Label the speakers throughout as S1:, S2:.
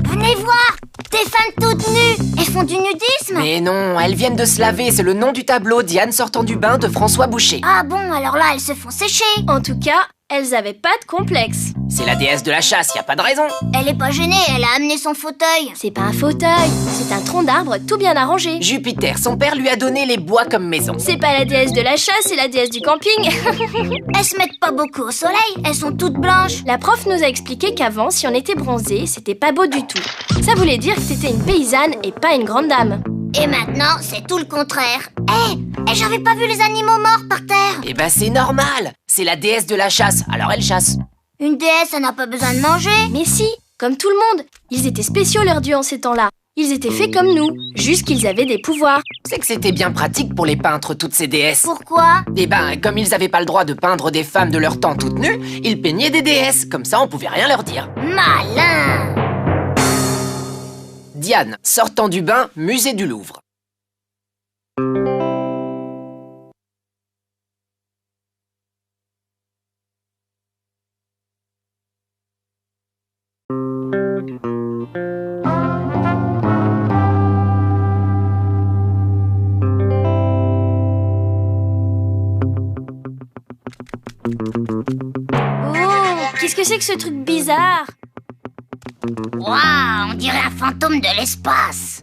S1: Venez voir! Des femmes toutes nues! Elles font du nudisme?
S2: Mais non, elles viennent de se laver, c'est le nom du tableau, Diane sortant du bain de François Boucher.
S1: Ah bon, alors là, elles se font sécher.
S3: En tout cas, elles avaient pas de complexe.
S2: C'est la déesse de la chasse, y a pas de raison.
S1: Elle est pas gênée, elle a amené son fauteuil.
S3: C'est pas un fauteuil, c'est un tronc d'arbre tout bien arrangé.
S2: Jupiter, son père lui a donné les bois comme maison.
S3: C'est pas la déesse de la chasse, c'est la déesse du camping.
S1: Elles se mettent pas beaucoup au soleil, elles sont toutes blanches.
S3: La prof nous a expliqué qu'avant, si on était bronzé, c'était pas beau du tout. Ça voulait dire que t'étais une paysanne et pas une grande dame.
S1: Et maintenant, c'est tout le contraire. Hé, j'avais pas vu les animaux morts par terre.
S2: Eh ben c'est normal, c'est la déesse de la chasse, alors elle chasse.
S1: Une déesse, elle n'a pas besoin de manger.
S3: Mais si, comme tout le monde. Ils étaient spéciaux leurs dieux en ces temps-là. Ils étaient faits comme nous, juste qu'ils avaient des pouvoirs.
S2: C'est que c'était bien pratique pour les peintres, toutes ces déesses.
S1: Pourquoi?
S2: Eh ben, comme ils avaient pas le droit de peindre des femmes de leur temps toutes nues, ils peignaient des déesses, comme ça on pouvait rien leur dire.
S1: Malin!
S2: Diane, sortant du bain, musée du Louvre.
S3: Oh, qu'est-ce que c'est que ce truc bizarre?
S1: Waouh, on dirait un fantôme de l'espace.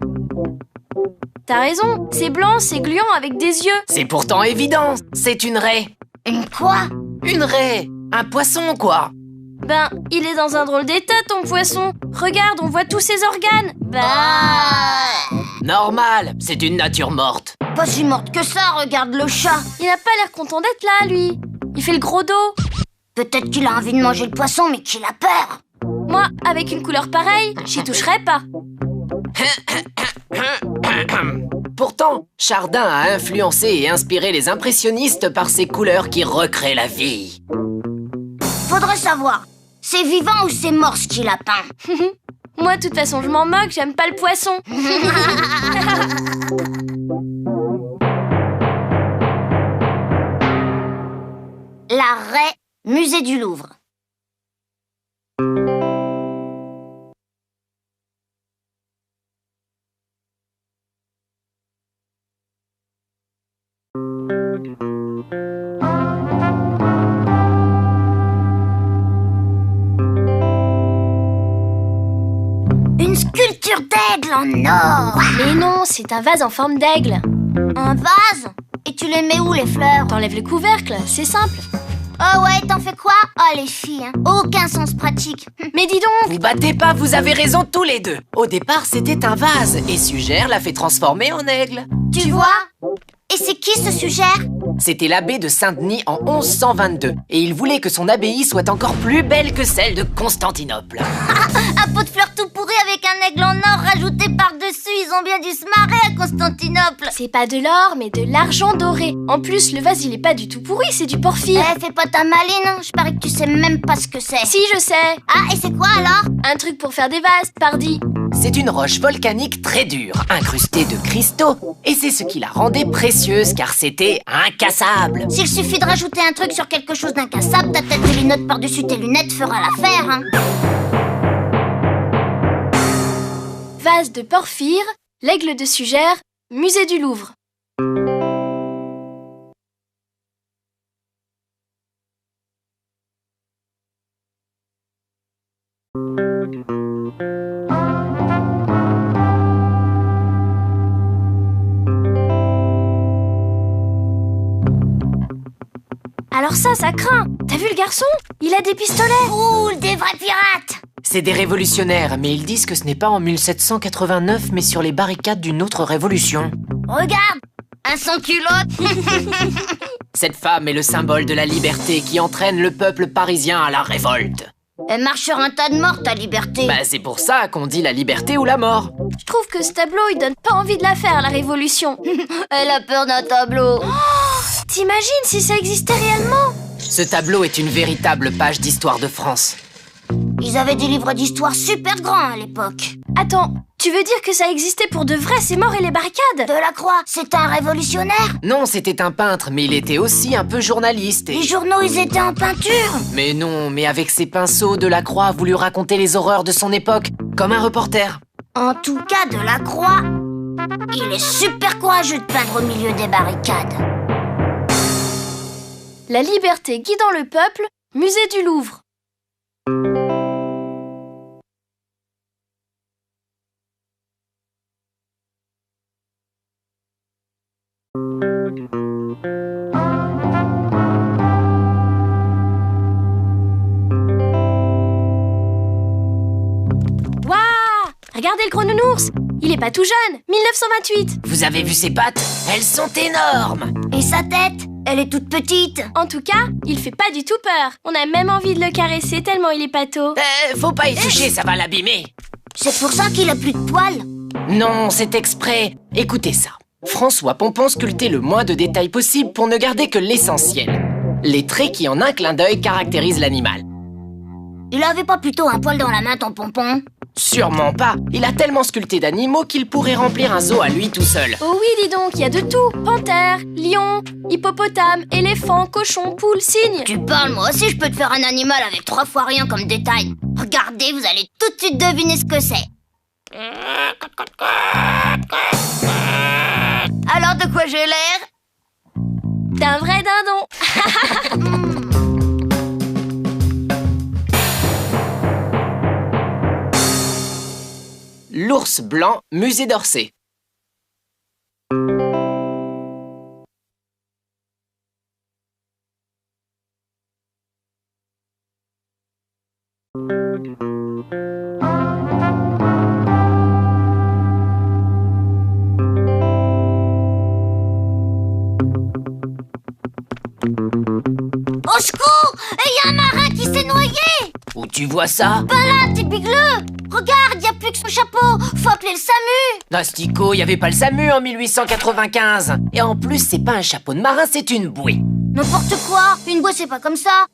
S3: T'as raison, c'est blanc, c'est gluant avec des yeux.
S2: C'est pourtant évident, c'est une raie.
S1: Une quoi?
S2: Une raie, un poisson quoi.
S3: Ben, il est dans un drôle d'état ton poisson. Regarde, on voit tous ses organes.
S2: Normal, c'est une nature morte.
S1: Pas si morte que ça, regarde le chat.
S3: Il a pas l'air content d'être là, lui. Il fait le gros dos.
S1: Peut-être qu'il a envie de manger le poisson, mais qu'il a peur.
S3: Moi, avec une couleur pareille, j'y toucherais pas.
S2: Pourtant, Chardin a influencé et inspiré les impressionnistes par ses couleurs qui recréent la vie.
S1: Faudrait savoir, c'est vivant ou c'est mort ce qu'il a peint?
S3: Moi, de toute façon, je m'en moque, j'aime pas le poisson.
S1: La raie, musée du Louvre. Une sculpture d'aigle en or.
S3: Mais non, c'est un vase en forme d'aigle.
S1: Un vase? Et tu les mets où, les fleurs?
S3: T'enlèves le couvercle, c'est simple.
S1: Oh ouais, t'en fais quoi? Oh, les filles, hein. Aucun sens pratique.
S3: Mais dis donc,
S2: Vous battez pas, vous avez raison tous les deux. Au départ, c'était un vase, et Sugère l'a fait transformer en aigle.
S1: Tu vois? Et c'est qui ce Sugère?
S2: C'était l'abbé de Saint-Denis en 1122, et il voulait que son abbaye soit encore plus belle que celle de Constantinople.
S1: Un pot de fleurs tout pourri avec un aigle en or rajouté par-dessus. Ils ont bien dû se marrer à Constantinople.
S3: c'est pas de l'or, mais de l'argent doré. En plus, le vase, il est pas du tout pourri, c'est du porphyre.
S1: Fais pas ta maline, hein. Je parie que tu sais même pas ce que c'est.
S3: Si, je sais.
S1: Ah, et c'est quoi alors?
S3: Un truc pour faire des vases, pardi.
S2: C'est une roche volcanique très dure, incrustée de cristaux, et c'est ce qui la rendait précieuse car c'était incassable.
S1: S'il suffit de rajouter un truc sur quelque chose d'incassable, ta tête de linotte par-dessus tes lunettes fera l'affaire, hein.
S3: Vase de porphyre, l'aigle de Sugère, musée du Louvre. Alors ça craint. T'as vu le garçon? Il a des pistolets.
S1: Cool, des vrais pirates.
S2: C'est des révolutionnaires, mais ils disent que ce n'est pas en 1789, mais sur les barricades d'une autre révolution.
S1: Regarde, un sans-culotte.
S2: Cette femme est le symbole de la liberté qui entraîne le peuple parisien à la révolte.
S1: Elle marche sur un tas de morts, ta liberté.
S2: Bah c'est pour ça qu'on dit la liberté ou la mort.
S3: Je trouve que ce tableau, il donne pas envie de la faire, la révolution.
S1: Elle a peur d'un tableau.
S3: T'imagines si ça existait réellement?
S2: Ce tableau est une véritable page d'histoire de France.
S1: Ils avaient des livres d'histoire super grands à l'époque.
S3: Attends, Tu veux dire que ça existait pour de vrai, ces morts et les barricades?
S1: Delacroix, c'est un révolutionnaire.
S2: Non, c'était un peintre, mais il était aussi un peu journaliste.
S1: Les journaux, ils étaient en peinture.
S2: Mais non, mais avec ses pinceaux, Delacroix a voulu raconter les horreurs de son époque, comme un reporter.
S1: En tout cas, Delacroix, il est super courageux de peindre au milieu des barricades.
S3: La liberté guidant le peuple, musée du Louvre. Waouh! Regardez le gros nounours! Il est pas tout jeune, 1928!
S2: Vous avez vu ses pattes? Elles sont énormes!
S1: Et sa tête, elle est toute petite.
S3: En tout cas, il fait pas du tout peur. On a même envie de le caresser tellement il est pâteau.
S2: Faut pas y toucher, ça va l'abîmer.
S1: C'est pour ça qu'il a plus de poils.
S2: Non, c'est exprès. Écoutez ça. François Pompon sculptait le moins de détails possible pour ne garder que l'essentiel. Les traits qui, en un clin d'œil, caractérisent l'animal.
S1: Il avait pas plutôt un poil dans la main, ton Pompon?
S2: Sûrement pas. Il a tellement sculpté d'animaux qu'il pourrait remplir un zoo à lui tout seul.
S3: Oh oui, dis donc, il y a de tout. Panthère, lion, hippopotame, éléphant, cochon, poule, cygne.
S1: Tu parles, moi aussi je peux te faire un animal avec 3 fois rien comme détail. Regardez, vous allez tout de suite deviner ce que c'est. Alors de quoi j'ai l'air?
S3: D'un vrai dindon.
S2: L'ours blanc, musée d'Orsay.
S1: Au secours! Et il y a un marin qui s'est noyé!
S2: Où tu vois ça?
S1: Ben là, t'es bigleux! Regarde, y a plus que son chapeau! Faut appeler le SAMU!
S2: Nastico, y avait pas le SAMU en 1895. Et en plus, c'est pas un chapeau de marin, c'est une bouée.
S1: N'importe quoi! Une bouée, c'est pas comme ça!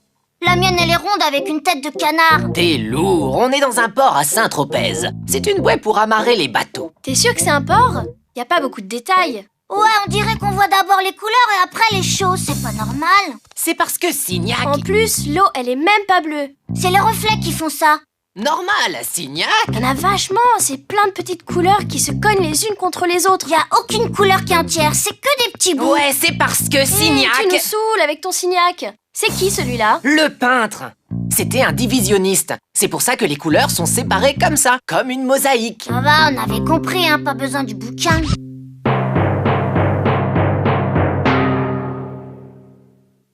S1: La mienne, elle est ronde avec une tête de canard!
S2: T'es lourd, on est dans un port à Saint-Tropez. C'est une bouée pour amarrer les bateaux.
S3: T'es sûr que c'est un porc? Y a pas beaucoup de détails.
S1: Ouais, on dirait qu'on voit d'abord les couleurs et après les choses, c'est pas normal!
S2: C'est parce que Signac...
S3: En plus, l'eau, elle est même pas bleue.
S1: C'est les reflets qui font ça!
S2: Normal, Signac.
S3: Y'en a vachement, c'est plein de petites couleurs qui se cognent les unes contre les autres.
S1: Y a aucune couleur qui est entière, c'est que des petits bouts!
S2: Ouais, c'est parce que Signac...
S3: Tu nous saoules avec ton Signac. C'est qui celui-là?
S2: Le peintre. C'était un divisionniste. C'est pour ça que les couleurs sont séparées comme ça, comme une mosaïque.
S1: Ça va, on avait compris, hein, pas besoin du bouquin.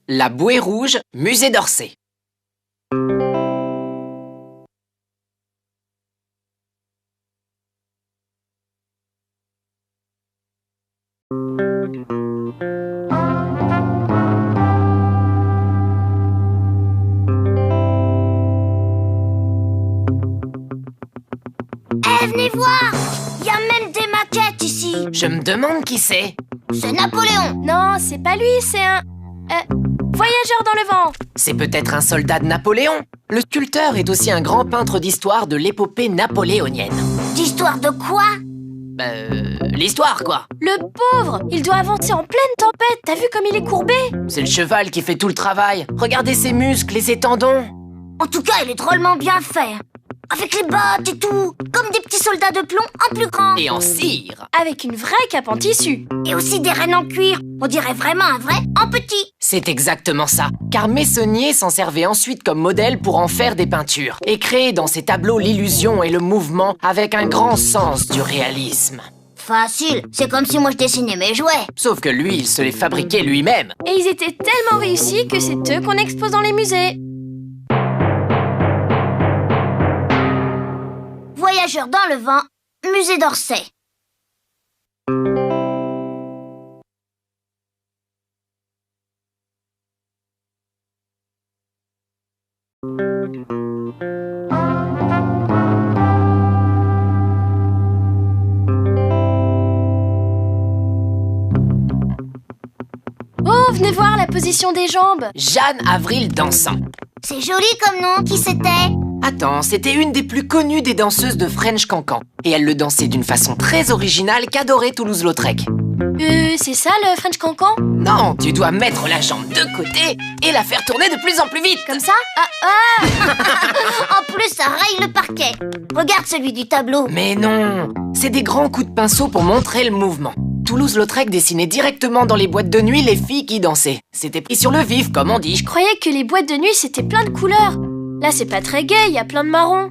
S2: La bouée rouge, musée d'Orsay.
S1: Eh, venez voir! Y a même des maquettes ici!
S2: Je me demande qui c'est.
S1: C'est Napoléon!
S3: Non, c'est pas lui, c'est un... voyageur dans le vent.
S2: C'est peut-être un soldat de Napoléon. Le sculpteur est aussi un grand peintre d'histoire de l'épopée napoléonienne.
S1: D'histoire de quoi?
S2: L'histoire, quoi.
S3: Le pauvre, il doit avancer en pleine tempête. T'as vu comme il est courbé?
S2: C'est le cheval qui fait tout le travail. Regardez ses muscles et ses tendons.
S1: En tout cas, il est drôlement bien fait. Avec les bottes et tout, comme des petits soldats de plomb en plus grand.
S2: Et en cire.
S3: Avec une vraie cape en tissu.
S1: Et aussi des rênes en cuir. On dirait vraiment un vrai en petit.
S2: C'est exactement ça. Car Meissonier s'en servait ensuite comme modèle pour en faire des peintures. Et créer dans ses tableaux l'illusion et le mouvement avec un grand sens du réalisme.
S1: Facile, c'est comme si moi je dessinais mes jouets.
S2: Sauf que lui, il se les fabriquait lui-même.
S3: Et ils étaient tellement réussis que c'est eux qu'on expose dans les musées.
S1: Voyageur dans le vent, musée d'Orsay.
S3: Oh, venez voir la position des jambes.
S2: Jeanne Avril dansant.
S1: C'est joli comme nom, qui c'était?
S2: Attends, c'était une des plus connues des danseuses de French Cancan. Et elle le dansait d'une façon très originale qu'adorait Toulouse-Lautrec.
S3: C'est ça le French Cancan?
S2: Non, tu dois mettre la jambe de côté et la faire tourner de plus en plus vite.
S3: Comme ça?
S1: En plus, ça raye le parquet. Regarde celui du tableau.
S2: Mais non, c'est des grands coups de pinceau pour montrer le mouvement. Toulouse-Lautrec dessinait directement dans les boîtes de nuit les filles qui dansaient. C'était pris sur le vif, comme on dit.
S3: Je croyais que les boîtes de nuit c'était plein de couleurs. Là c'est pas très gai, il y a plein de marron.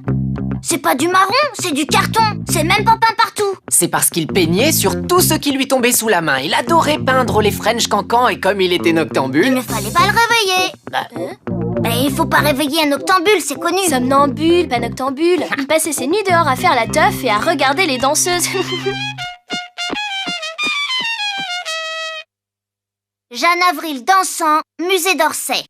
S1: C'est pas du marron, c'est du carton. C'est même pas peint partout.
S2: C'est parce qu'il peignait sur tout ce qui lui tombait sous la main. Il adorait peindre les French Cancan et comme il était
S1: Il
S2: noctambule...
S1: ne fallait pas le réveiller. Il faut pas réveiller un noctambule, c'est connu.
S3: Somnambule, pas noctambule. Il passait ses nuits dehors à faire la teuf et à regarder les danseuses.
S1: Jeanne Avril dansant, musée d'Orsay.